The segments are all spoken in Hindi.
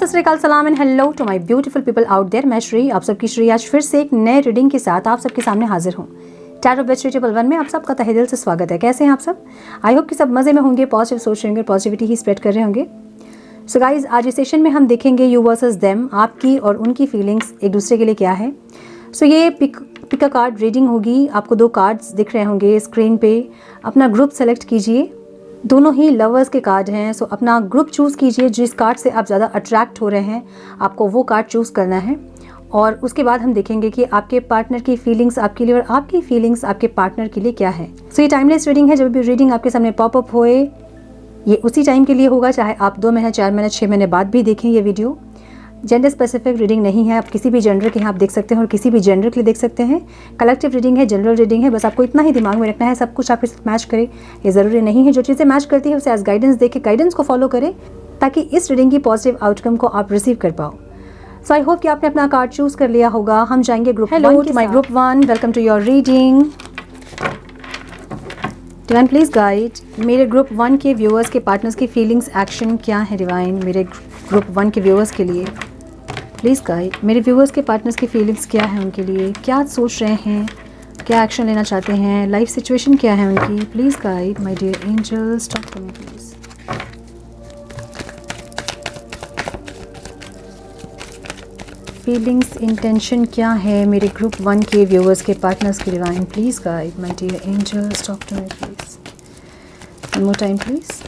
सत श्री अकाल, सलाम and hello to my beautiful people out there. मैं श्री, आप सबकी श्री आज फिर से एक नए रीडिंग के साथ आप सबके सामने हाजिर हूँ। टैरो वेजिटेबल वन में आप सबका तहे दिल से स्वागत है। कैसे हैं आप सब? आई होप कि सब मज़े में होंगे, पॉजिटिव सोच रहे होंगे, पॉजिटिविटी ही स्प्रेड कर रहे होंगे। सो गाइज, आज इस सेशन में हम देखेंगे यू वर्सेस देम, आपकी और उनकी फीलिंग्स एक दूसरे के लिए क्या है। सो ये पिक अ कार्ड रीडिंग होगी। आपको दो कार्ड्स दिख रहे होंगे स्क्रीन पे। अपना ग्रुप सेलेक्ट कीजिए। दोनों ही लवर्स के कार्ड हैं। सो अपना ग्रुप चूज़ कीजिए। जिस कार्ड से आप ज़्यादा अट्रैक्ट हो रहे हैं आपको वो कार्ड चूज़ करना है, और उसके बाद हम देखेंगे कि आपके पार्टनर की फीलिंग्स आपके लिए और आपकी फीलिंग्स आपके पार्टनर के लिए क्या है। सो ये टाइमलेस रीडिंग है। जब भी रीडिंग आपके सामने पॉपअप होए ये उसी टाइम के लिए होगा, चाहे आप 2 महीने, 4 महीने, 6 महीने बाद भी देखें ये वीडियो। जेंडर स्पेसिफिक रीडिंग नहीं है। आप किसी भी जेंडर के यहाँ आप देख सकते हैं और किसी भी जेंडर के लिए देख सकते हैं। कलेक्टिव रीडिंग है, जनरल रीडिंग है। बस आपको इतना ही दिमाग में रखना है, सब कुछ आपके साथ मैच करे ये ज़रूरी नहीं है। जो चीज़ें मैच करती है उसे एज गाइडेंस देके गाइडेंस को फॉलो करें ताकि इस रीडिंग की पॉजिटिव आउटकम को आप रिसीव कर पाओ। सो आई होप कि आपने अपना कार्ड चूज़ कर लिया होगा। हम जाएंगे group one. Hello to my group one, welcome to your reading. Divine please guide मेरे ग्रुप वन के व्यूअर्स के पार्टनर्स की फीलिंग्स एक्शन क्या है। डिवाइन मेरे ग्रुप वन के व्यूअर्स के लिए प्लीज़ गाइड मेरे व्यूअर्स के पार्टनर्स की फीलिंग्स क्या है, उनके लिए क्या सोच रहे हैं, क्या एक्शन लेना चाहते हैं, लाइफ सिचुएशन क्या है उनकी। Please guide my dear angels, talk to me please. Feelings intention क्या है मेरे ग्रुप वन के व्यूअर्स के पार्टनर्स की। Divine please guide my dear angels, talk to me please. One more time please.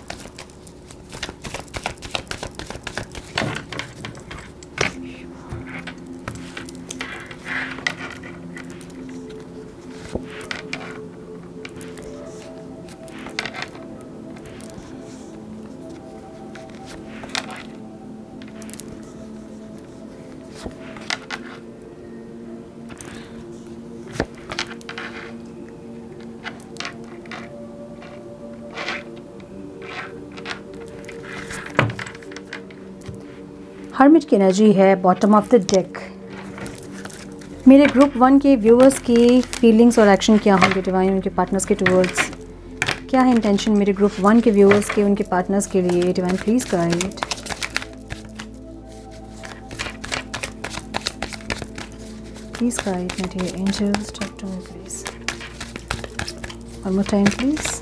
Hermit की एनर्जी है बॉटम ऑफ द डेक। मेरे ग्रुप वन के व्यूअर्स की फीलिंग्स और एक्शन क्या होंगे डिवाइन उनके पार्टनर्स के टुवर्ड्स। क्या है इंटेंशन मेरे ग्रुप वन के व्यूअर्स के उनके पार्टनर्स के लिए। Divine please guide. Please guide my dear angels, talk to me please. One more time please.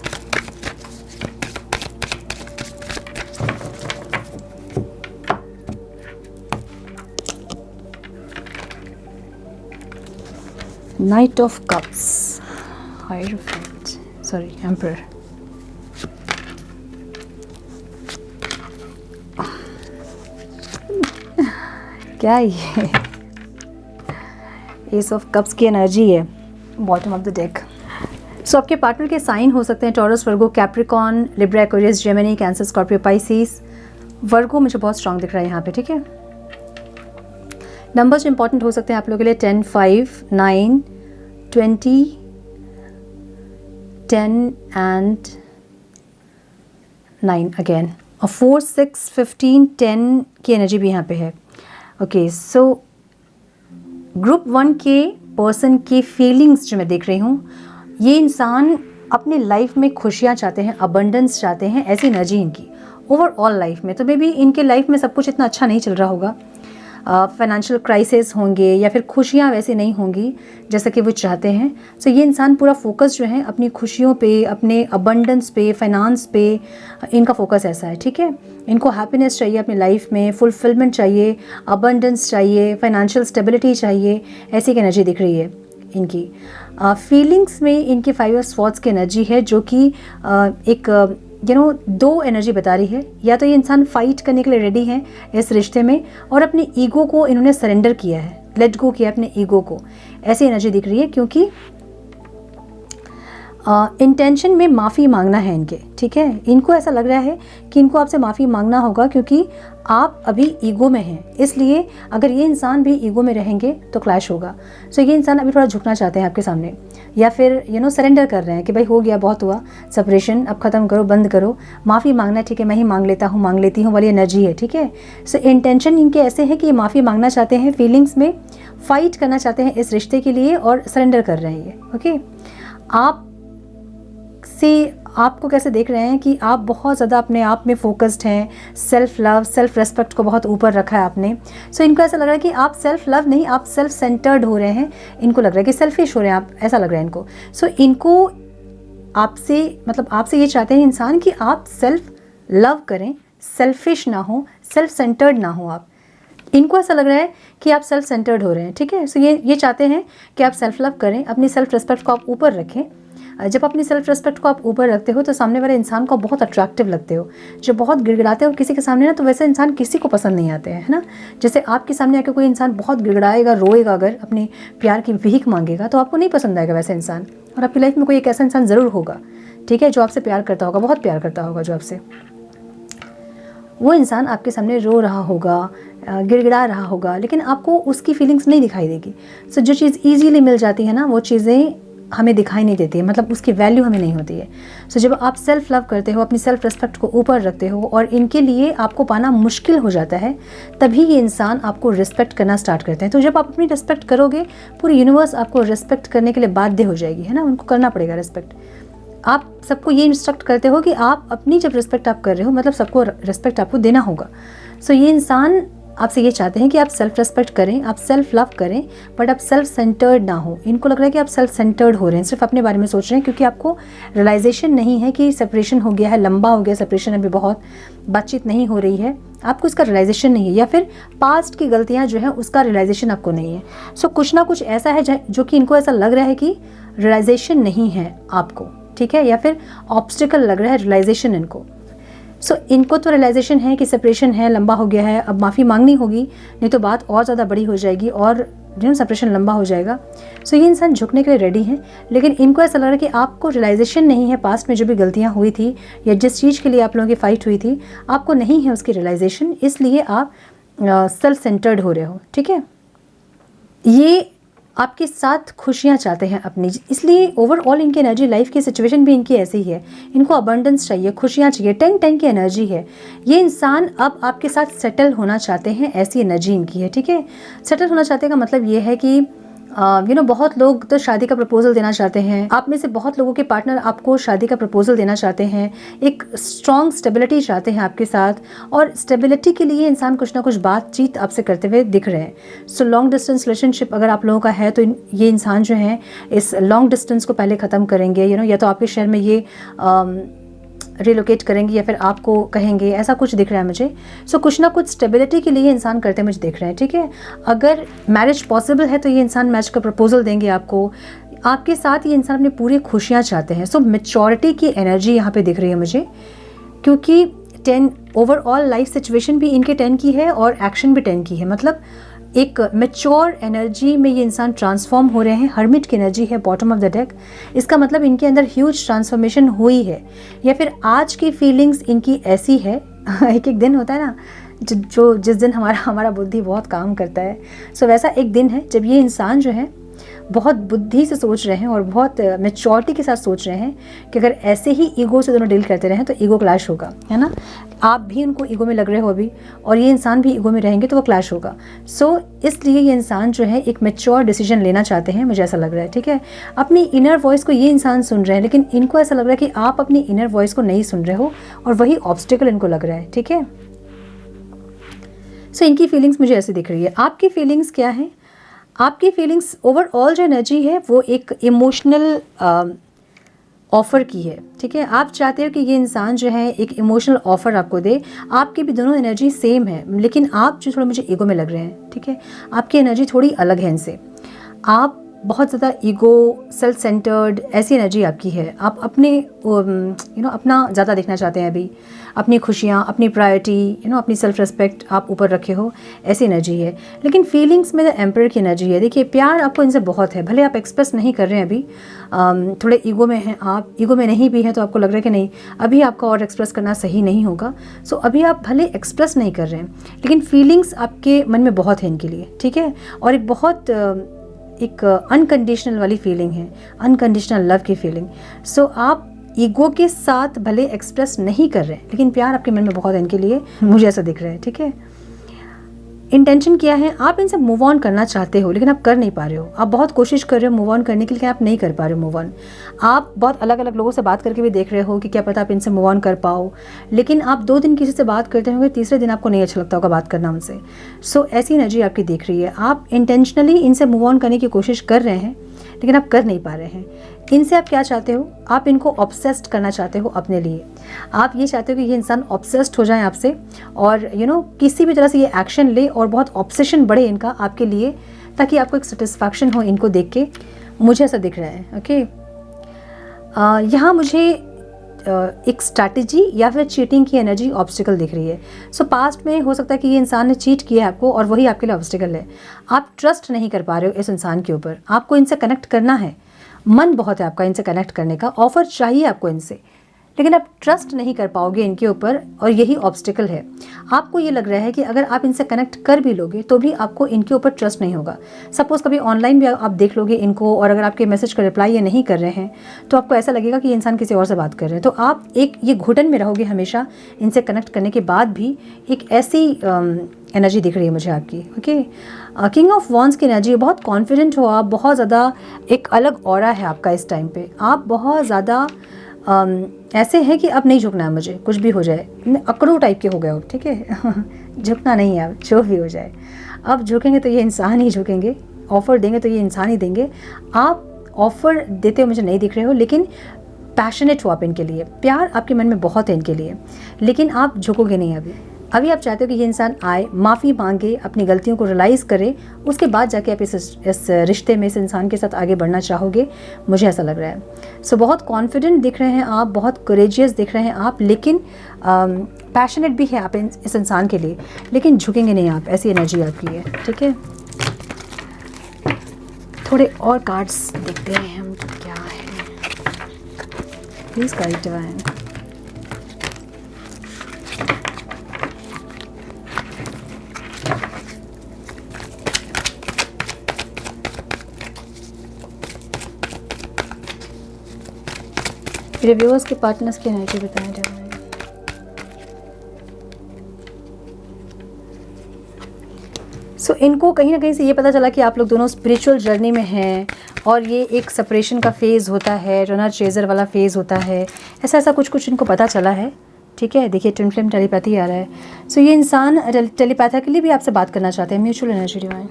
Knight of Cups, Hierophant, sorry, Emperor. क्या ये Ace of Cups की एनर्जी है bottom of the deck. So आपके पार्टनर के साइन हो सकते हैं Taurus, Virgo, Capricorn, Libra, Aquarius, Gemini, Cancer, Scorpio, Pisces. Virgo मुझे बहुत स्ट्रांग दिख रहा है यहाँ पे, ठीक है। नंबर्स इंपॉर्टेंट हो सकते हैं आप लोगों के लिए 10, 5, 9, 20, 10 एंड 9 अगेन, और 4, 6, 15, 10 की एनर्जी भी यहाँ पे है। ओके, सो ग्रुप वन के पर्सन की फीलिंग्स जो मैं देख रही हूँ, ये इंसान अपने लाइफ में खुशियाँ चाहते हैं, अबंडेंस चाहते हैं, ऐसी एनर्जी इनकी ओवरऑल लाइफ में। तो मे बी इनके लाइफ में सब कुछ इतना अच्छा नहीं चल रहा होगा, फाइनेंशियल क्राइसिस होंगे या फिर खुशियाँ वैसे नहीं होंगी जैसा कि वो चाहते हैं। सो ये इंसान पूरा फोकस जो है अपनी खुशियों पे, अपने अबंडेंस पे, फाइनेंस पे, इनका फोकस ऐसा है, ठीक है। इनको हैप्पीनेस चाहिए अपनी लाइफ में, फुलफिलमेंट चाहिए, अबंडेंस चाहिए, फाइनेंशियल स्टेबिलिटी चाहिए, ऐसी एक एनर्जी दिख रही है इनकी। फीलिंग्स में इनकी 5 ऑफ स्वॉर्ड्स की एनर्जी है जो कि एक दो एनर्जी बता रही है। या तो ये इंसान फाइट करने के लिए रेडी है इस रिश्ते में और अपने ईगो को इन्होंने सरेंडर किया है, लेट गो किया अपने ईगो को, ऐसी एनर्जी दिख रही है। क्योंकि इंटेंशन में माफ़ी मांगना है इनके, ठीक है। इनको ऐसा लग रहा है कि इनको आपसे माफ़ी मांगना होगा क्योंकि आप अभी ईगो में हैं, इसलिए अगर ये इंसान भी ईगो में रहेंगे तो क्लैश होगा। सो ये इंसान अभी थोड़ा झुकना चाहते हैं आपके सामने, या फिर सरेंडर कर रहे हैं कि भाई हो गया, बहुत हुआ, सेपरेशन अब ख़त्म करो, बंद करो, माफ़ी मांगना, ठीक है, मैं ही मांग लेता हूँ, मांग लेती हूँ वाली एनर्जी है, ठीक है। सो इंटेंशन इनके ऐसे है कि ये माफ़ी मांगना चाहते हैं, फीलिंग्स में फ़ाइट करना चाहते हैं इस रिश्ते के लिए और सरेंडर कर रहे हैं ये, ओके। आप आपको कैसे देख रहे हैं कि आप बहुत ज़्यादा अपने आप में फोकस्ड हैं, सेल्फ लव, सेल्फ रेस्पेक्ट को बहुत ऊपर रखा है आपने। सो इनको ऐसा लग रहा है कि आप सेल्फ लव नहीं, आप सेल्फ सेंटर्ड हो रहे हैं। इनको लग रहा है कि सेल्फिश हो रहे हैं आप, ऐसा लग रहा है इनको। सो इनको आपसे ये चाहते हैं इंसान कि आप सेल्फ लव करें, सेल्फिश ना हो, सेल्फ सेंटर्ड ना हो आप। इनको ऐसा लग रहा है कि आप सेल्फ सेंटर्ड हो रहे हैं, ठीक है। सो ये चाहते हैं कि आप सेल्फ लव करें, अपनी सेल्फ रिस्पेक्ट को आप ऊपर रखें। जब अपनी सेल्फ रिस्पेक्ट को आप ऊपर रखते हो तो सामने वाले इंसान को बहुत अट्रैक्टिव लगते हो। जब बहुत गिड़गिड़ाते हो किसी के सामने ना, तो वैसे इंसान किसी को पसंद नहीं आते हैं, है ना। जैसे आपके सामने आकर कोई इंसान बहुत गिड़गिड़ाएगा, रोएगा, अगर अपने प्यार की भीख मांगेगा तो आपको नहीं पसंद आएगा वैसे इंसान। और आपकी लाइफ में कोई एक ऐसा इंसान ज़रूर होगा, ठीक है, जो आपसे प्यार करता होगा, बहुत प्यार करता होगा जो आपसे। वो इंसान आपके सामने रो रहा होगा, गिड़गिड़ा रहा होगा, लेकिन आपको उसकी फीलिंग्स नहीं दिखाई देगी। सो जो चीज़ ईजीली मिल जाती है ना, वो चीज़ें हमें दिखाई नहीं देती है, मतलब उसकी वैल्यू हमें नहीं होती है। सो जब आप सेल्फ लव करते हो, अपनी सेल्फ रिस्पेक्ट को ऊपर रखते हो और इनके लिए आपको पाना मुश्किल हो जाता है, तभी ये इंसान आपको रिस्पेक्ट करना स्टार्ट करते हैं। तो जब आप अपनी रिस्पेक्ट करोगे, पूरी यूनिवर्स आपको रिस्पेक्ट करने के लिए बाध्य हो जाएगी, है ना। उनको करना पड़ेगा रिस्पेक्ट। आप सबको ये इंस्ट्रक्ट करते हो कि आप अपनी जब रिस्पेक्ट आप कर रहे हो, मतलब सबको रिस्पेक्ट आपको देना होगा। सो ये इंसान आपसे ये चाहते हैं कि आप सेल्फ रिस्पेक्ट करें, आप सेल्फ लव करें, बट आप सेल्फ सेंटर्ड ना हो। इनको लग रहा है कि आप सेल्फ सेंटर्ड हो रहे हैं, सिर्फ अपने बारे में सोच रहे हैं, क्योंकि आपको रियलाइजेशन नहीं है कि सेपरेशन हो गया है, लंबा हो गया सेपरेशन, अभी बहुत बातचीत नहीं हो रही है, आपको इसका रियलाइजेशन नहीं है, या फिर पास्ट की गलतियाँ जो है उसका रियलाइजेशन आपको नहीं है। सो कुछ ना कुछ ऐसा है जो कि इनको ऐसा लग रहा है कि रियलाइजेशन नहीं है आपको, ठीक है, या फिर ऑब्स्टिकल लग रहा है रियलाइजेशन इनको। सो इनको तो रियलाइजेशन है कि सेपरेशन है, लंबा हो गया है, अब माफ़ी मांगनी होगी, नहीं तो बात और ज़्यादा बड़ी हो जाएगी और सेपरेशन लंबा हो जाएगा। सो ये इंसान झुकने के लिए रेडी है, लेकिन इनको ऐसा लग रहा है कि आपको रियलाइजेशन नहीं है पास्ट में जो भी गलतियाँ हुई थी या जिस चीज़ के लिए आप लोगों की फ़ाइट हुई थी, आपको नहीं है उसकी रियलाइजेशन, इसलिए आप सेल्फ सेंटर्ड हो रहे हो, ठीक है। ये आपके साथ खुशियाँ चाहते हैं अपनी, इसलिए ओवरऑल इनकी एनर्जी, लाइफ की सिचुएशन भी इनकी ऐसी ही है। इनको अबंडेंस चाहिए, खुशियाँ चाहिए, 10-10 की एनर्जी है। ये इंसान अब आपके साथ सेटल होना चाहते हैं, ऐसी एनर्जी इनकी है, ठीक है। सेटल होना चाहते हैं का मतलब ये है कि बहुत लोग तो शादी का प्रपोजल देना चाहते हैं। आप में से बहुत लोगों के पार्टनर आपको शादी का प्रपोजल देना चाहते हैं, एक स्ट्रॉन्ग स्टेबिलिटी चाहते हैं आपके साथ, और स्टेबिलिटी के लिए इंसान कुछ ना कुछ बातचीत आपसे करते हुए दिख रहे हैं। सो लॉन्ग डिस्टेंस रिलेशनशिप अगर आप लोगों का है, तो ये इंसान जो है इस लॉन्ग डिस्टेंस को पहले ख़त्म करेंगे, या तो आपके शहर में ये रिलोकेट करेंगे या फिर आपको कहेंगे, ऐसा कुछ दिख रहा है मुझे। सो कुछ ना कुछ स्टेबिलिटी के लिए इंसान करते मुझे दिख रहे हैं, ठीक है। अगर मैरिज पॉसिबल है तो ये इंसान मैरिज का प्रपोजल देंगे आपको, आपके साथ ये इंसान अपनी पूरी खुशियाँ चाहते हैं। सो मैच्योरिटी की एनर्जी यहाँ पे दिख रही है मुझे, क्योंकि 10 ओवरऑल लाइफ सिचुएशन भी इनके 10 की है और एक्शन भी 10 की है, मतलब एक मैच्योर एनर्जी में ये इंसान ट्रांसफॉर्म हो रहे हैं। हर्मिट की एनर्जी है बॉटम ऑफ द डेक, इसका मतलब इनके अंदर ह्यूज ट्रांसफॉर्मेशन हुई है, या फिर आज की फीलिंग्स इनकी ऐसी है एक दिन होता है ना जिस दिन हमारा बुद्धि बहुत काम करता है। सो वैसा एक दिन है जब ये इंसान जो है बहुत बुद्धि से सोच रहे हैं और बहुत मैच्योरिटी के साथ सोच रहे हैं कि अगर ऐसे ही ईगो से दोनों डील करते रहें तो ईगो क्लैश होगा, है ना। आप भी उनको ईगो में लग रहे हो अभी, और ये इंसान भी ईगो में रहेंगे तो वो क्लैश होगा। सो इसलिए ये इंसान जो है एक मैच्योर डिसीजन लेना चाहते हैं, मुझे ऐसा लग रहा है, ठीक है। अपनी इनर वॉइस को ये इंसान सुन रहे हैं, लेकिन इनको ऐसा लग रहा है कि आप अपनी इनर वॉइस को नहीं सुन रहे हो, और वही ऑब्स्टिकल इनको लग रहा है, ठीक है। सो इनकी फीलिंग्स मुझे ऐसी दिख रही है। आपकी फीलिंग्स क्या है? आपकी फीलिंग्स ओवरऑल जो एनर्जी है वो एक इमोशनल ऑफ़र की है, ठीक है। आप चाहते हो कि ये इंसान जो है एक इमोशनल ऑफ़र आपको दे। आपकी भी दोनों एनर्जी सेम है, लेकिन आप जो थोड़ा मुझे ईगो में लग रहे हैं, ठीक है। आपकी एनर्जी थोड़ी अलग है इनसे। आप बहुत ज़्यादा ईगो, सेल्फ सेंटर्ड ऐसी एनर्जी आपकी है। आप अपने अपना ज़्यादा देखना चाहते हैं अभी, अपनी खुशियाँ, अपनी प्रायोरिटी, अपनी सेल्फ रिस्पेक्ट आप ऊपर रखे हो, ऐसी एनर्जी है। लेकिन फीलिंग्स में द एम्परर की एनर्जी है। देखिए, प्यार आपको इनसे बहुत है, भले आप एक्सप्रेस नहीं कर रहे हैं अभी, थोड़े ईगो में हैं आप, ईगो में नहीं भी है तो आपको लग रहा है कि नहीं अभी आपका और एक्सप्रेस करना सही नहीं होगा। सो अभी आप भले एक्सप्रेस नहीं कर रहे हैं, लेकिन फीलिंग्स आपके मन में बहुत है इनके लिए, ठीक है। और एक बहुत एक अनकंडीशनल वाली फीलिंग है, अनकंडीशनल लव की फीलिंग। सो आप ईगो के साथ भले एक्सप्रेस नहीं कर रहे हैं, लेकिन प्यार आपके मन में बहुत है इनके लिए, मुझे ऐसा दिख रहा है, ठीक है। इंटेंशन क्या है, आप इनसे मूव ऑन करना चाहते हो लेकिन आप कर नहीं पा रहे हो। आप बहुत कोशिश कर रहे हो मूव ऑन करने के लिए, आप नहीं कर पा रहे हो मूव ऑन। आप बहुत अलग अलग लोगों से बात करके भी देख रहे हो कि क्या पता आप इनसे मूव ऑन कर पाओ, लेकिन आप 2 दिन किसी से बात करते होंगे, तीसरे दिन आपको नहीं अच्छा लगता होगा बात करना उनसे। सो ऐसी एनर्जी आपकी दिख रही है। आप इंटेंशनली इनसे मूव ऑन करने की कोशिश कर रहे हैं लेकिन आप कर नहीं पा रहे हैं। इनसे आप क्या चाहते हो, आप इनको ऑब्सेस्ड करना चाहते हो अपने लिए। आप ये चाहते हो कि ये इंसान ऑब्सेस्ड हो जाए आपसे और किसी भी तरह से ये एक्शन ले और बहुत ऑब्सेशन बढ़े इनका आपके लिए, ताकि आपको एक सेटिस्फैक्शन हो इनको देख के। मुझे ऐसा दिख रहा है। ओके, यहाँ मुझे एक स्ट्रैटेजी या फिर चीटिंग की एनर्जी ऑब्स्टिकल दिख रही है। सो पास्ट में हो सकता है कि ये इंसान ने चीट किया है आपको और वही आपके लिए ऑब्स्टिकल है। आप ट्रस्ट नहीं कर पा रहे हो इस इंसान के ऊपर। आपको इनसे कनेक्ट करना है, मन बहुत है आपका इनसे कनेक्ट करने का, ऑफर चाहिए आपको इनसे, लेकिन आप ट्रस्ट नहीं कर पाओगे इनके ऊपर और यही ऑब्स्टिकल है। आपको ये लग रहा है कि अगर आप इनसे कनेक्ट कर भी लोगे तो भी आपको इनके ऊपर ट्रस्ट नहीं होगा। सपोज़ कभी ऑनलाइन भी आप देख लोगे इनको और अगर आपके मैसेज का रिप्लाई ये नहीं कर रहे हैं तो आपको ऐसा लगेगा कि ये इंसान किसी और से बात कर रहे हैं। तो आप एक ये घुटन में रहोगे हमेशा इनसे कनेक्ट करने के बाद भी। एक ऐसी एनर्जी दिख रही है मुझे आपकी। ओके, किंग ऑफ वॉन्ड्स की एनर्जी, बहुत कॉन्फिडेंट हो आप, बहुत ज़्यादा एक अलग ऑरा है आपका इस टाइम पे। आप बहुत ज़्यादा ऐसे है कि अब नहीं झुकना है मुझे, कुछ भी हो जाए। अकड़ू टाइप के हो गए हो, ठीक है। झुकना नहीं है अब, जो भी हो जाए। अब झुकेंगे तो ये इंसान ही झुकेंगे, ऑफ़र देंगे तो ये इंसान ही देंगे। आप ऑफ़र देते हो मुझे नहीं दिख रहे हो, लेकिन पैशनेट हो आप इनके लिए, प्यार आपके मन में बहुत है इनके लिए, लेकिन आप झुकोगे नहीं अभी आप चाहते हो कि ये इंसान आए, माफ़ी मांगे, अपनी गलतियों को रियलाइज़ करे, उसके बाद जाके आप इस रिश्ते में इस इंसान के साथ आगे बढ़ना चाहोगे, मुझे ऐसा लग रहा है। सो बहुत कॉन्फिडेंट दिख रहे हैं आप, बहुत करेजियस दिख रहे हैं आप, लेकिन पैशनेट भी है आप इस इंसान के लिए, लेकिन झुकेंगे नहीं आप, ऐसी एनर्जी आपकी है। ठीक है, थोड़े और कार्ड्स देखते हैं हम क्या है। Please guide divine. मेरे व्यूअर्स के पार्टनर्स की एनर्जी बताएं डिवाइन। सो इनको कहीं ना कहीं से ये पता चला कि आप लोग दोनों स्पिरिचुअल जर्नी में हैं और ये एक सेपरेशन का फेज़ होता है, रनर चेजर वाला फेज़ होता है, ऐसा कुछ इनको पता चला है। ठीक है, देखिए ट्विन फ्लेम टेलीपैथी आ रहा है। सो ये इंसान टेलीपैथिकली भी आपसे बात करना चाहते हैं। Mutual energy divine,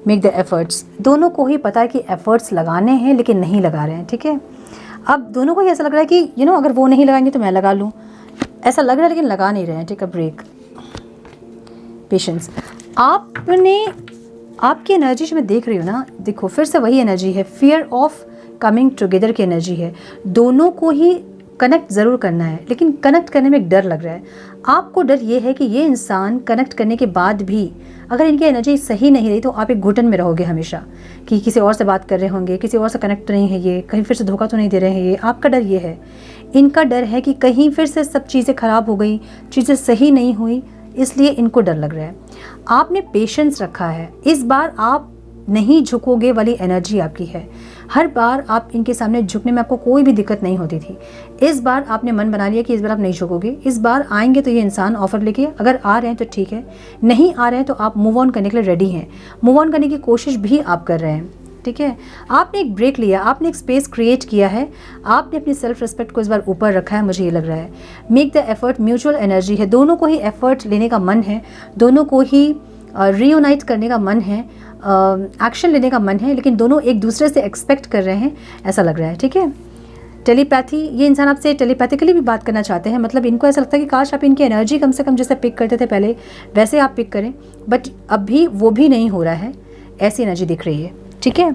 make the efforts. दोनों को ही पता है कि एफर्ट्स लगाने हैं लेकिन नहीं लगा रहे हैं। ठीक है, अब दोनों को ही ऐसा लग रहा है कि अगर वो नहीं लगाएंगे तो मैं लगा लूँ, ऐसा लग रहा है, लेकिन लगा नहीं रहे हैं। ठीक है, ब्रेक, पेशेंस। आपकी एनर्जी जो मैं देख रही हूँ ना, देखो फिर से वही एनर्जी है, फियर ऑफ कमिंग टुगेदर की एनर्जी है। दोनों को ही कनेक्ट ज़रूर करना है, लेकिन कनेक्ट करने में एक डर लग रहा है आपको। डर ये है कि ये इंसान कनेक्ट करने के बाद भी अगर इनकी एनर्जी सही नहीं रही तो आप एक घुटन में रहोगे हमेशा कि किसी और से बात कर रहे होंगे, किसी और से कनेक्ट नहीं है, ये कहीं फिर से धोखा तो नहीं दे रहे हैं। ये आपका डर ये है, इनका डर है कि कहीं फिर से सब चीज़ें ख़राब हो गई, चीज़ें सही नहीं हुई, इसलिए इनको डर लग रहा है। आपने पेशेंस रखा है, इस बार आप नहीं झुकोगे वाली एनर्जी आपकी है। हर बार आप इनके सामने झुकने में आपको कोई भी दिक्कत नहीं होती थी। इस बार आपने मन बना लिया कि इस बार आप नहीं झुकोगे। इस बार आएंगे तो ये इंसान ऑफर लेके, अगर आ रहे हैं तो ठीक है, नहीं आ रहे हैं तो आप मूव ऑन करने के लिए रेडी हैं। मूव ऑन करने की कोशिश भी आप कर रहे हैं। ठीक है, आपने एक ब्रेक लिया, आपने एक स्पेस क्रिएट किया है, आपने अपनी सेल्फ रिस्पेक्ट को इस बार ऊपर रखा है, मुझे ये लग रहा है। Make the effort, mutual energy है, दोनों को ही एफर्ट लेने का मन है, दोनों को ही रीयूनाइट करने का मन है, एक्शन लेने का मन है, लेकिन दोनों एक दूसरे से एक्सपेक्ट कर रहे हैं, ऐसा लग रहा है। ठीक है, टेलीपैथी, ये इंसान आपसे टेलीपैथिकली भी बात करना चाहते हैं। मतलब इनको ऐसा लगता है कि काश आप इनकी एनर्जी कम से कम जैसे पिक करते थे पहले वैसे आप पिक करें, बट अभी वो भी नहीं हो रहा है, ऐसी एनर्जी दिख रही है। ठीक है,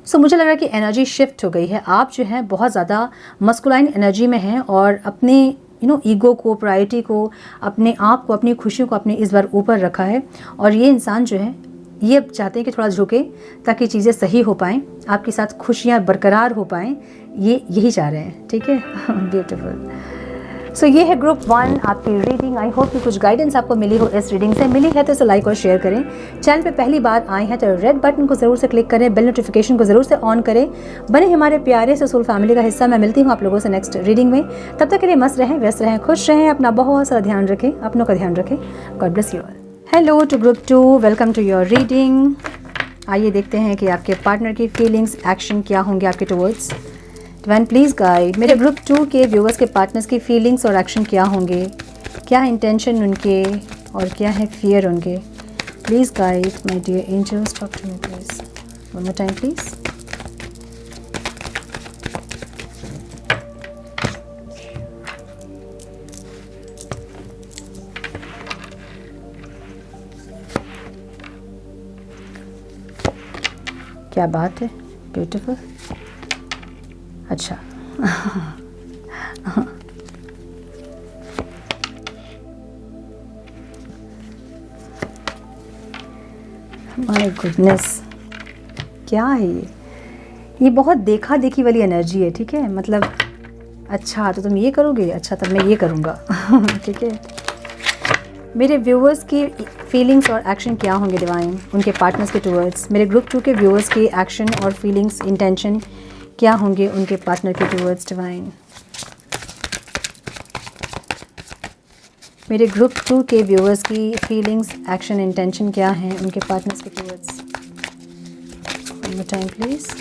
सो मुझे लग रहा है कि एनर्जी शिफ्ट हो गई है। आप जो है बहुत ज़्यादा मस्कुलाइन एनर्जी में हैं और अपने ईगो को, प्रायोरिटी को, अपने आप को, अपनी खुशियों को अपने इस बार ऊपर रखा है। और ये इंसान जो है ये अब चाहते हैं कि थोड़ा झुके ताकि चीज़ें सही हो पाएँ, आपके साथ खुशियाँ बरकरार हो पाएँ, ये यही चाह रहे हैं। ठीक है, ब्यूटीफुल। सो ये है ग्रुप 1 आपकी रीडिंग। आई होप कि कुछ गाइडेंस आपको मिली हो इस रीडिंग से। मिली है तो इसे लाइक और शेयर करें। चैनल पे पहली बार आए हैं तो रेड बटन को ज़रूर से क्लिक करें, बेल नोटिफिकेशन को ज़रूर से ऑन करें, बने हमारे प्यारे से सोल फैमिली का हिस्सा। मैं मिलती हूँ आप लोगों से नेक्स्ट रीडिंग में। तब तक के लिए मस्त रहें, व्यस्त रहें, खुश रहें, अपना बहुत सारा ध्यान रखें, अपनों का ध्यान रखें। God bless you all. Hello to group 2, welcome to your reading. आइए देखते हैं कि आपके पार्टनर की फीलिंग्स, एक्शन क्या होंगे आपके टुवर्ड्स। डिवाइन प्लीज गाइड मेरे ग्रुप 2 के व्यूअर्स के पार्टनर्स की फीलिंग्स और एक्शन क्या होंगे, क्या है इंटेंशन उनके और क्या है फियर उनके। Please guide my dear angels, talk to me please, one more time please. क्या बात है, ब्यूटीफुल। अच्छा माय गुडनेस, क्या है ये बहुत देखा देखी वाली एनर्जी है। ठीक है, मतलब अच्छा तो तुम ये करोगे, अच्छा तब मैं ये करूँगा। ठीक है, मेरे व्यूअर्स की फीलिंग्स और एक्शन क्या होंगे डिवाइन उनके पार्टनर्स के टुवर्ड्स। मेरे ग्रुप 2 के व्यूअर्स की एक्शन और फीलिंग्स, इंटेंशन क्या होंगे उनके पार्टनर के टुवर्ड्स डिवाइन। मेरे ग्रुप 2 के व्यूअर्स की फीलिंग्स, एक्शन, इंटेंशन क्या हैं उनके पार्टनर्स के towards. One more time please.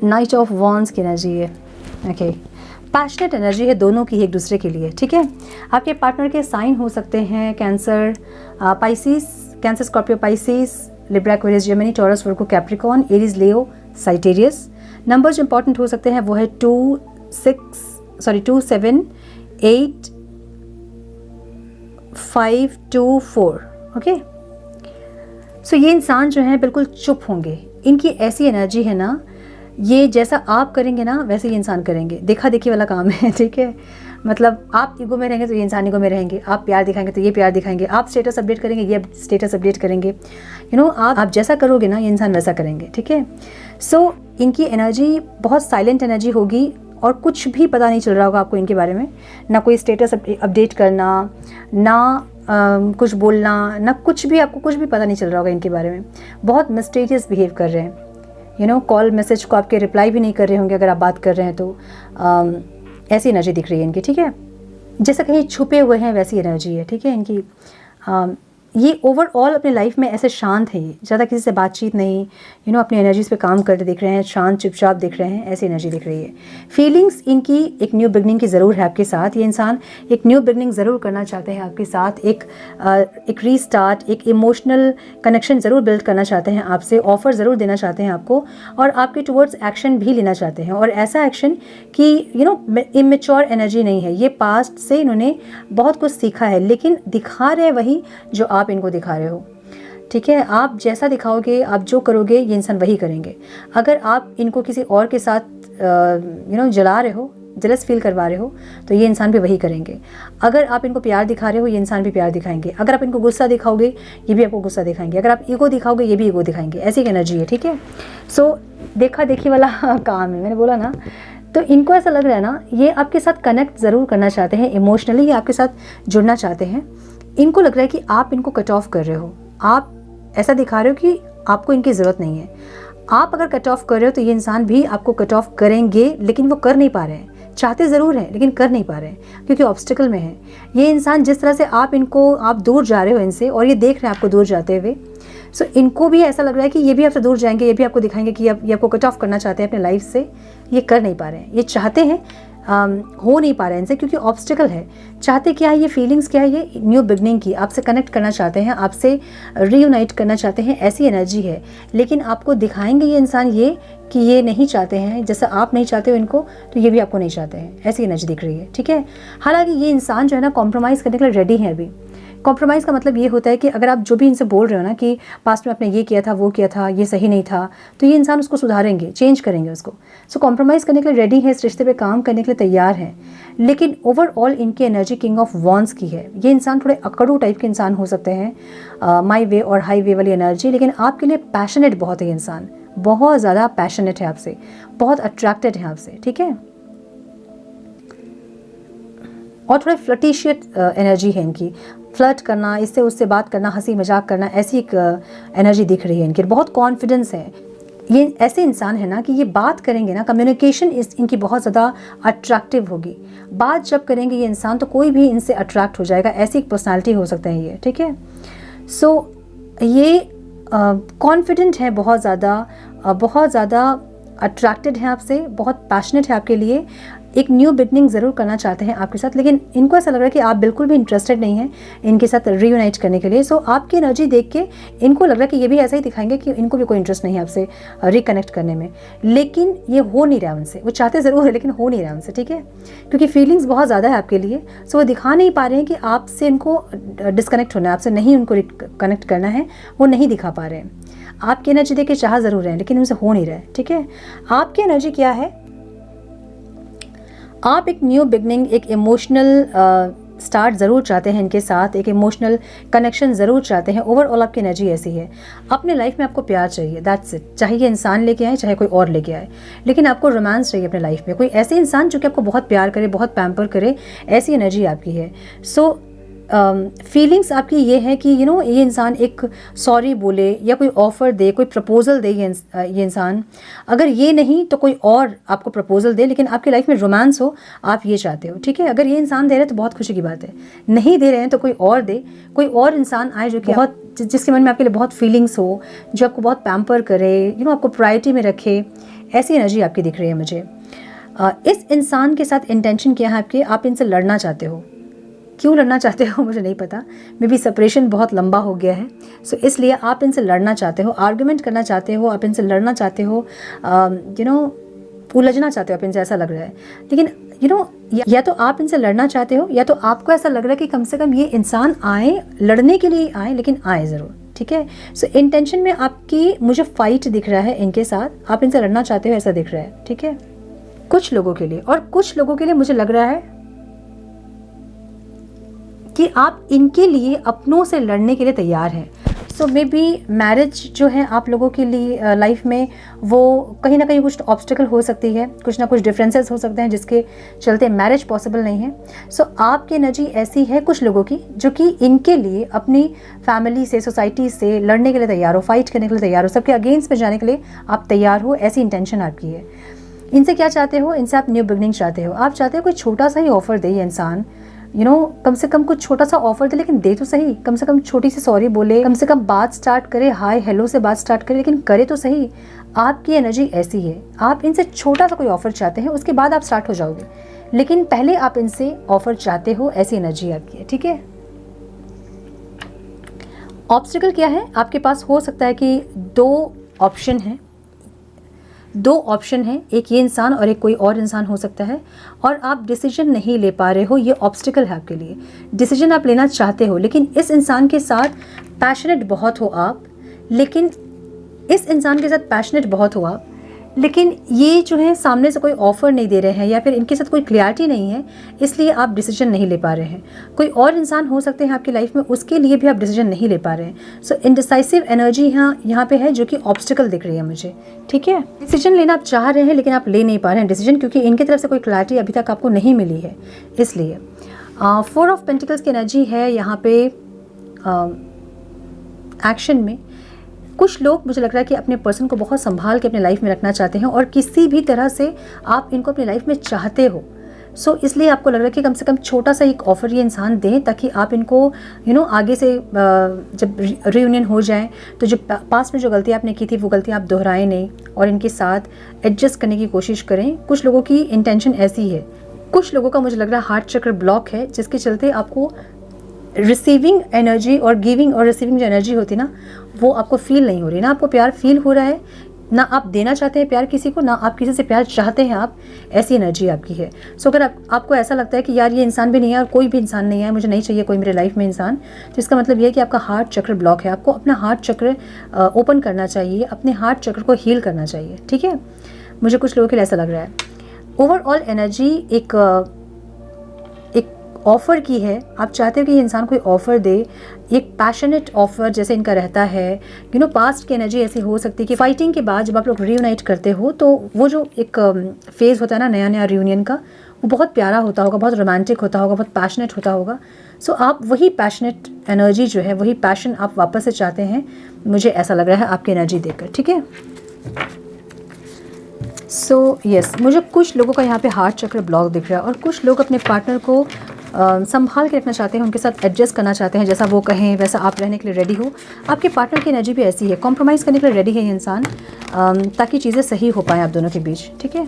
Night of wands की एनर्जी है। ओके, पैशनेट एनर्जी है दोनों की एक दूसरे के लिए। ठीक है, आपके पार्टनर के साइन हो सकते हैं Cancer, Pisces, Cancer, Scorpio, Pisces, Libra, Aquarius, Gemini, Taurus, Virgo, Capricorn, Aries, Leo, Sagittarius. Number जो इंपॉर्टेंट हो सकते हैं वो है 2, 7, 8, 5, 2, 4। ओके, सो ये इंसान जो है बिल्कुल चुप होंगे। इनकी ऐसी एनर्जी है ना, ये जैसा आप करेंगे ना वैसे ये इंसान करेंगे। देखा देखी वाला काम है। ठीक है, मतलब आप ईगो में रहेंगे तो ये इंसान ईगो में रहेंगे, आप प्यार दिखाएंगे तो ये प्यार दिखाएंगे, आप स्टेटस अपडेट करेंगे ये स्टेटस अपडेट करेंगे। आप जैसा करोगे ना ये इंसान वैसा करेंगे। ठीक है, सो इनकी एनर्जी बहुत साइलेंट एनर्जी होगी और कुछ भी पता नहीं चल रहा होगा आपको इनके बारे में। ना कोई स्टेटस अपडेट करना, ना कुछ बोलना, ना कुछ भी, आपको कुछ भी पता नहीं चल रहा होगा इनके बारे में। बहुत मिस्टीरियस बिहेव कर रहे हैं। कॉल मैसेज को आपके रिप्लाई भी नहीं कर रहे होंगे अगर आप बात कर रहे हैं तो। ऐसी एनर्जी दिख रही है इनकी। ठीक है, जैसा कहीं छुपे हुए हैं वैसी एनर्जी है। ठीक है, इनकी ये ओवरऑल अपने लाइफ में ऐसे शांत है, ज़्यादा किसी से बातचीत नहीं, अपनी एनर्जीज पे काम करते दिख रहे हैं, शांत चुपचाप दिख रहे हैं, ऐसी एनर्जी दिख रही है। फीलिंग्स इनकी एक न्यू बिगनिंग की ज़रूर है आपके साथ। ये इंसान एक न्यू बिगनिंग ज़रूर करना चाहते हैं आपके साथ, एक रीस्टार्ट, एक इमोशनल कनेक्शन ज़रूर बिल्ड करना चाहते हैं आपसे, ऑफर ज़रूर देना चाहते हैं आपको और आपके टुवर्ड्स एक्शन भी लेना चाहते हैं। और ऐसा एक्शन कि इमेच्योर एनर्जी नहीं है, ये पास्ट से इन्होंने बहुत कुछ सीखा है लेकिन दिखा रहे वही जो आप इनको दिखा रहे हो। ठीक है, आप जैसा दिखाओगे, आप जो करोगे ये इंसान वही करेंगे। अगर आप इनको किसी और के साथ जला रहे हो, जेलस फील करवा रहे हो तो ये इंसान भी वही करेंगे। अगर आप इनको प्यार दिखा रहे हो ये इंसान भी प्यार दिखाएंगे। अगर आप इनको गुस्सा दिखाओगे ये भी आपको गुस्सा दिखाएंगे। अगर आप ईगो दिखाओगे ये भी ईगो दिखाएंगे। ऐसी एक एनर्जी है। ठीक है, सो देखा देखी वाला काम है, मैंने बोला ना। तो इनको ऐसा लग रहा है ना ये आपके साथ कनेक्ट ज़रूर करना चाहते हैं, इमोशनली ये आपके साथ जुड़ना चाहते हैं। इनको लग रहा है कि आप इनको कट ऑफ कर रहे हो, आप ऐसा दिखा रहे हो कि आपको इनकी ज़रूरत नहीं है। आप अगर कट ऑफ कर रहे हो तो ये इंसान भी आपको कट ऑफ करेंगे लेकिन वो कर नहीं पा रहे हैं। चाहते ज़रूर हैं लेकिन कर नहीं पा रहे हैं क्योंकि ऑब्स्टिकल में है। ये इंसान जिस तरह से आप दूर जा रहे हो इनसे और ये देख रहे हैं आपको दूर जाते हुए, सो इनको भी ऐसा लग रहा है कि ये भी आपसे दूर जाएंगे, ये भी आपको दिखाएंगे कि ये आपको कट ऑफ करना चाहते हैं अपने लाइफ से। ये कर नहीं पा रहे हैं, ये चाहते हैं, हो नहीं पा रहा है इनसे क्योंकि ऑब्स्टिकल है। चाहते क्या है, ये फीलिंग्स क्या है, ये न्यू बिगनिंग की, आपसे कनेक्ट करना चाहते हैं, आपसे रीयूनाइट करना चाहते हैं, ऐसी एनर्जी है। लेकिन आपको दिखाएंगे ये इंसान ये कि ये नहीं चाहते हैं, जैसा आप नहीं चाहते हो इनको तो ये भी आपको नहीं चाहते हैं, ऐसी एनर्जी दिख रही है। ठीक है, हालांकि ये इंसान जो है ना कॉम्प्रोमाइज़ करने के लिए रेडी है अभी। कॉम्प्रोमाइज़ का मतलब ये होता है कि अगर आप जो भी इनसे बोल रहे हो ना कि पास्ट में आपने ये किया था, वो किया था, ये सही नहीं था, तो ये इंसान उसको सुधारेंगे, चेंज करेंगे उसको। सो कॉम्प्रोमाइज़ करने के लिए रेडी है, इस रिश्ते पे काम करने के लिए तैयार हैं। लेकिन ओवरऑल इनकी एनर्जी किंग ऑफ वॉन्ड्स की है। ये इंसान थोड़े अकड़ू टाइप के इंसान हो सकते हैं, माई वे और हाई वे वाली एनर्जी, लेकिन आपके लिए पैशनेट बहुत है इंसान, बहुत ज़्यादा पैशनेट है आपसे, बहुत अट्रैक्टेड है आपसे, ठीक है। और थोड़ा फ्लर्टिशियस एनर्जी है इनकी, फ्लर्ट करना, इससे उससे बात करना, हंसी मजाक करना, ऐसी एक एनर्जी दिख रही है इनकी। बहुत कॉन्फिडेंस है, ये ऐसे इंसान है ना कि ये बात करेंगे ना, कम्युनिकेशन इनकी बहुत ज़्यादा अट्रैक्टिव होगी। बात जब करेंगे ये इंसान तो कोई भी इनसे अट्रैक्ट हो जाएगा, ऐसी एक पर्सनालिटी हो सकता है ये, ठीक है। सो ये कॉन्फिडेंट है, बहुत ज़्यादा अट्रैक्टेड है आपसे, बहुत पैशनेट है आपके लिए, एक न्यू बिगनिंग ज़रूर करना चाहते हैं आपके साथ, लेकिन इनको ऐसा लग रहा है कि आप बिल्कुल भी इंटरेस्टेड नहीं हैं इनके साथ रीयूनाइट करने के लिए। सो आपकी एनर्जी देख के इनको लग रहा है कि ये भी ऐसा ही दिखाएंगे कि इनको भी कोई इंटरेस्ट नहीं है आपसे रिकनेक्ट करने में, लेकिन ये हो नहीं रहा उनसे। वो चाहते ज़रूर है लेकिन हो नहीं रहा उनसे, ठीक है, क्योंकि फीलिंग्स बहुत ज़्यादा है आपके लिए। सो वो दिखा नहीं पा रहे हैं कि आपसे इनको डिस्कनेक्ट होना है, आपसे नहीं उनको कनेक्ट करना है, वो नहीं दिखा पा रहे हैं। आपकी एनर्जी देख के चाह ज़रूर रहे हैं लेकिन उनसे हो नहीं रहा है, ठीक है। आपकी एनर्जी क्या है? आप एक न्यू बिगनिंग, एक इमोशनल स्टार्ट ज़रूर चाहते हैं इनके साथ, एक इमोशनल कनेक्शन ज़रूर चाहते हैं। ओवरऑल आपकी एनर्जी ऐसी है, अपने लाइफ में आपको प्यार चाहिए, दैट्स इट। चाहे ये इंसान लेके आए, चाहे कोई और लेके आए, लेकिन आपको रोमांस चाहिए अपने लाइफ में। कोई ऐसे इंसान जो कि आपको बहुत प्यार करे, बहुत पैम्पर करे, ऐसी एनर्जी आपकी है। सो फीलिंग्स आपकी ये है कि ये इंसान एक सॉरी बोले या कोई ऑफ़र दे, कोई प्रपोज़ल दे, ये इंसान अगर ये नहीं तो कोई और आपको प्रपोज़ल दे, लेकिन आपकी लाइफ में रोमांस हो, आप ये चाहते हो, ठीक है। अगर ये इंसान दे रहे हैं तो बहुत खुशी की बात है, नहीं दे रहे हैं तो कोई और दे, कोई और इंसान आए जो कि जिसके मन में आपके लिए बहुत फीलिंग्स हो, जो आपको बहुत पैम्पर करे, आपको प्रायोरिटी में रखे, ऐसी एनर्जी आपकी दिख रही है मुझे। इस इंसान के साथ इंटेंशन क्या है आपके? आप इनसे लड़ना चाहते हो। क्यों लड़ना चाहते हो मुझे नहीं पता, मे बी सेपरेशन बहुत लंबा हो गया है, सो इसलिए आप इनसे लड़ना चाहते हो, आर्गुमेंट करना चाहते हो, आप इनसे लड़ना चाहते हो, उलझना चाहते हो आप इनसे, ऐसा लग रहा है। लेकिन या तो आप इनसे लड़ना चाहते हो, या तो आपको ऐसा लग रहा है कि कम से कम ये इंसान आए, लड़ने के लिए आए, लेकिन आए ज़रूर, ठीक है। सो इंटेंशन में आपकी मुझे फाइट दिख रहा है इनके साथ, आप इनसे लड़ना चाहते हो ऐसा दिख रहा है, ठीक है, कुछ लोगों के लिए। और कुछ लोगों के लिए मुझे लग रहा है कि आप इनके लिए अपनों से लड़ने के लिए तैयार हैं। सो मे बी मैरिज जो है आप लोगों के लिए लाइफ में, वो कहीं ना कहीं कुछ ऑब्स्टिकल हो सकती है, कुछ ना कुछ डिफरेंसेस हो सकते हैं जिसके चलते मैरिज पॉसिबल नहीं है। सो आपकी एनर्जी ऐसी है कुछ लोगों की जो कि इनके लिए अपनी फैमिली से, सोसाइटी से लड़ने के लिए तैयार हो, फाइट करने के लिए तैयार हो, सबके अगेंस्ट में जाने के लिए आप तैयार हो, ऐसी इंटेंशन आपकी है। इनसे क्या चाहते हो? इनसे आप न्यू बिगनिंग चाहते हो। आप चाहते हो कोई छोटा सा ही ऑफर दे ये इंसान, कम से कम कुछ छोटा सा ऑफर दे, लेकिन दे तो सही, कम से कम छोटी सी सॉरी बोले, कम से कम बात स्टार्ट करे, हाय हेलो से बात स्टार्ट करे, लेकिन करे तो सही। आपकी एनर्जी ऐसी है, आप इनसे छोटा सा कोई ऑफर चाहते हैं, उसके बाद आप स्टार्ट हो जाओगे, लेकिन पहले आप इनसे ऑफर चाहते हो, ऐसी एनर्जी आपकी है, ठीक है। ऑब्स्टिकल क्या है आपके पास? हो सकता है कि दो ऑप्शन हैं, एक ये इंसान और एक कोई और इंसान हो सकता है, और आप डिसीजन नहीं ले पा रहे हो, ये ऑब्स्टिकल है आपके लिए। डिसीजन आप लेना चाहते हो, लेकिन इस इंसान के साथ पैशनेट बहुत हो आप, लेकिन ये जो है सामने से कोई ऑफ़र नहीं दे रहे हैं, या फिर इनके साथ कोई क्लियरिटी नहीं है, इसलिए आप डिसीजन नहीं ले पा रहे हैं। कोई और इंसान हो सकते हैं आपकी लाइफ में, उसके लिए भी आप डिसीजन नहीं ले पा रहे हैं। सो इनडिसाइसिव एनर्जी यहाँ पे है, जो कि ऑब्स्टिकल दिख रही है मुझे, ठीक है। डिसीजन लेना आप चाह रहे हैं लेकिन आप ले नहीं पा रहे हैं डिसीजन, क्योंकि इनकी तरफ से कोई क्लैरिटी अभी तक आपको नहीं मिली है, इसलिए। 4 ऑफ पेंटिकल्स की एनर्जी है यहाँ पे एक्शन में। कुछ लोग, मुझे लग रहा है कि अपने पर्सन को बहुत संभाल के अपने लाइफ में रखना चाहते हैं, और किसी भी तरह से आप इनको अपनी लाइफ में चाहते हो। सो इसलिए आपको लग रहा है कि कम से कम छोटा सा एक ऑफ़र ये इंसान दें, ताकि आप इनको आगे से जब रियूनियन हो जाए तो जो पास में जो गलती आपने की थी वो गलती आप दोहराएं नहीं, और इनके साथ एडजस्ट करने की कोशिश करें। कुछ लोगों की इंटेंशन ऐसी है, कुछ लोगों का मुझे लग रहा है हार्ट चक्र ब्लॉक है, जिसके चलते आपको रिसीविंग एनर्जी और गिविंग और रिसीविंग जो एनर्जी होती है ना, वो आपको फील नहीं हो रही। ना आपको प्यार फील हो रहा है, ना आप देना चाहते हैं प्यार किसी को, ना आप किसी से प्यार चाहते हैं आप, ऐसी एनर्जी आपकी है। सो अगर आपको ऐसा लगता है कि यार ये इंसान भी नहीं है और कोई भी इंसान नहीं है, मुझे नहीं चाहिए कोई मेरे लाइफ में इंसान, तो इसका मतलब ये है कि आपका हार्ट चक्र ब्लॉक है। आपको अपना हार्ट चक्र ओपन करना चाहिए, अपने हार्ट चक्र को हील करना चाहिए, ठीक है। मुझे कुछ लोगों के लिए ऐसा लग रहा है। ओवरऑल एनर्जी एक ऑफ़र की है, आप चाहते हो कि ये इंसान कोई ऑफ़र दे, एक पैशनेट ऑफ़र जैसे इनका रहता है। पास्ट की एनर्जी ऐसी हो सकती है कि फाइटिंग के बाद जब आप लोग रीयूनाइट करते हो तो वो जो एक फेज़ होता है ना नया नया रियूनियन का, वो बहुत प्यारा होता होगा, बहुत रोमांटिक होता होगा, बहुत पैशनेट होता होगा। सो आप वही पैशनेट एनर्जी जो है, वही पैशन आप वापस से चाहते हैं, मुझे ऐसा लग रहा है आपकी एनर्जी देखकर। ठीक है, सो यस, मुझे कुछ लोगों का यहाँ पे हार्ट चक्र ब्लॉक दिख रहा है और कुछ लोग अपने पार्टनर को संभाल के रखना चाहते हैं, उनके साथ एडजस्ट करना चाहते हैं, जैसा वो कहें वैसा आप रहने के लिए रेडी हो। आपके पार्टनर की एनर्जी भी ऐसी है, कॉम्प्रोमाइज़ करने के लिए रेडी है ये इंसान, ताकि चीज़ें सही हो पाएँ आप दोनों के बीच। ठीक है,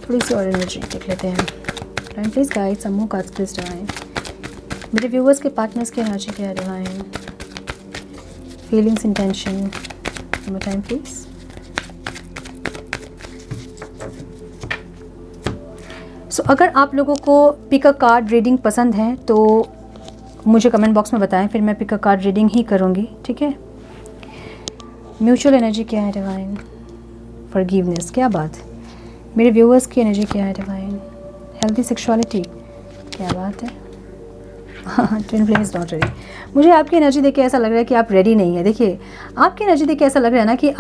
थोड़ी सी और एनर्जी देख लेते हैं। Time please guide some more cards please divine. मेरे व्यूअर्स के पार्टनर्स की एनर्जी क्या है divine? Feelings, intention, time please. So अगर आप लोगों को पिक अ कार्ड रीडिंग पसंद है तो मुझे कमेंट बॉक्स में बताएं, फिर मैं पिक अ कार्ड रीडिंग ही करूँगी। ठीक है, म्यूचुअल एनर्जी क्या है डिवाइन? फॉरगिवनेस, क्या बात। मेरे व्यूअर्स की एनर्जी क्या है डिवाइन? हेल्दी सेक्सुअलिटी, क्या बात है। Twin flame is not ready. मुझे आपकी एनर्जी देख के ऐसा लग रहा है कि आप रेडी नहीं है। देखिए, आपकी एनर्जी देख के ऐसा लग रहा है ना कि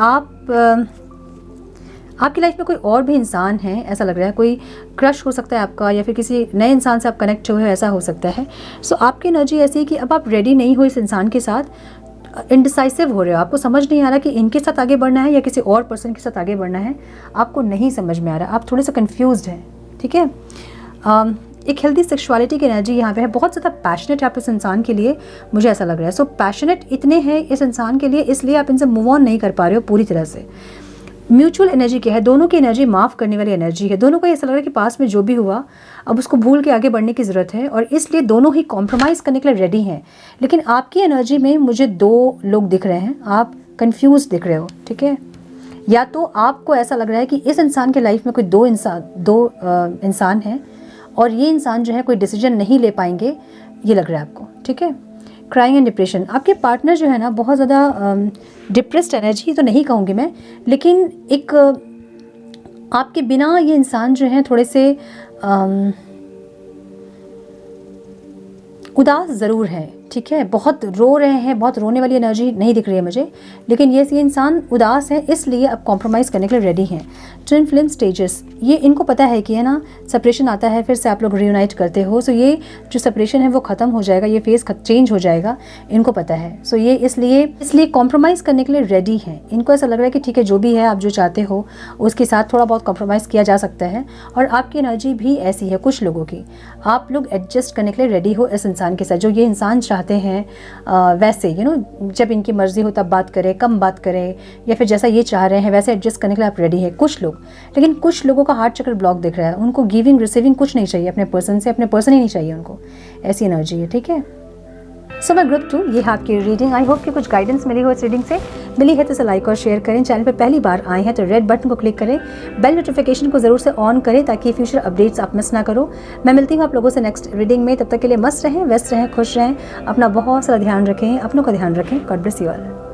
आपकी लाइफ में कोई और भी इंसान है, ऐसा लग रहा है। कोई क्रश हो सकता है आपका, या फिर किसी नए इंसान से आप कनेक्ट हुए हो, ऐसा हो सकता है। सो आपकी एनर्जी ऐसी है कि अब आप रेडी नहीं हो इस इंसान के साथ, इंडिसाइसिव हो रहे हो, आपको समझ नहीं आ रहा कि इनके साथ आगे बढ़ना है या किसी और पर्सन के साथ आगे बढ़ना है, आपको नहीं समझ में आ रहा, आप थोड़े से कन्फ्यूज्ड हैं। ठीक है, एक हेल्दी सेक्सुअलिटी की एनर्जी यहाँ पे है, बहुत ज़्यादा पैशनेट है आप इस इंसान के लिए, मुझे ऐसा लग रहा है। सो पैशनेट इतने हैं इस इंसान के लिए, इसलिए आप इनसे मूव ऑन नहीं कर पा रहे हो पूरी तरह से। म्यूचुअल एनर्जी क्या है? दोनों की एनर्जी माफ़ करने वाली एनर्जी है। दोनों को ऐसा लग रहा है कि पास में जो भी हुआ अब उसको भूल के आगे बढ़ने की ज़रूरत है, और इसलिए दोनों ही कॉम्प्रोमाइज़ करने के लिए रेडी हैं। लेकिन आपकी एनर्जी में मुझे दो लोग दिख रहे हैं, आप कंफ्यूज दिख रहे हो। ठीक है, या तो आपको ऐसा लग रहा है कि इस इंसान के लाइफ में कोई दो इंसान हैं और ये इंसान जो है कोई डिसीजन नहीं ले पाएंगे, ये लग रहा है आपको। ठीक है, क्राइंग एंड डिप्रेशन, आपके पार्टनर जो है ना बहुत ज़्यादा डिप्रेस्ड एनर्जी तो नहीं कहूँगी मैं, लेकिन एक आपके बिना ये इंसान जो है थोड़े से उदास ज़रूर है। ठीक है, बहुत रो रहे हैं, बहुत रोने वाली एनर्जी नहीं दिख रही है मुझे, लेकिन ये इंसान उदास है, इसलिए अब कॉम्प्रोमाइज़ करने के लिए रेडी हैं। ट्विन फ्लेम स्टेजेस, ये इनको पता है कि है ना सेपरेशन आता है, फिर से आप लोग रियूनाइट करते हो। सो ये जो सेपरेशन है वो ख़त्म हो जाएगा, ये फेज़ चेंज हो जाएगा, इनको पता है। सो ये इसलिए कॉम्प्रोमाइज़ करने के लिए रेडी हैं। इनको ऐसा लग रहा है कि ठीक है, जो भी है आप जो चाहते हो उसके साथ थोड़ा बहुत कॉम्प्रोमाइज़ किया जा सकता है। और आपकी एनर्जी भी ऐसी है कुछ लोगों की, आप लोग एडजस्ट करने के लिए रेडी हो इस इंसान के साथ, जो ये इंसान चाहते हैं वैसे जब इनकी मर्जी हो तब बात करें, कम बात करें, या फिर जैसा ये चाह रहे हैं वैसे एडजस्ट करने के लिए आप रेडी है कुछ लोग। लेकिन कुछ लोगों का हार्ट चक्र ब्लॉक दिख रहा है, उनको गिविंग रिसीविंग कुछ नहीं चाहिए अपने पर्सन से, अपने पर्सन ही नहीं चाहिए उनको, ऐसी एनर्जी है। ठीक है, सो मैं ग्रुप 2, ये है आपकी रीडिंग। आई होप कि कुछ गाइडेंस मिली हो इस रीडिंग से। मिली है तो इसे लाइक और शेयर करें। चैनल पर पहली बार आए हैं तो रेड बटन को क्लिक करें, बेल नोटिफिकेशन को ज़रूर से ऑन करें ताकि फ्यूचर अपडेट्स आप मिस ना करो। मैं मिलती हूँ आप लोगों से नेक्स्ट रीडिंग में, तब तक के लिए मस्त रहें, व्यस्त रहें, खुश रहें, अपना बहुत सारा ध्यान रखें, अपनों का ध्यान रखें। God bless you all.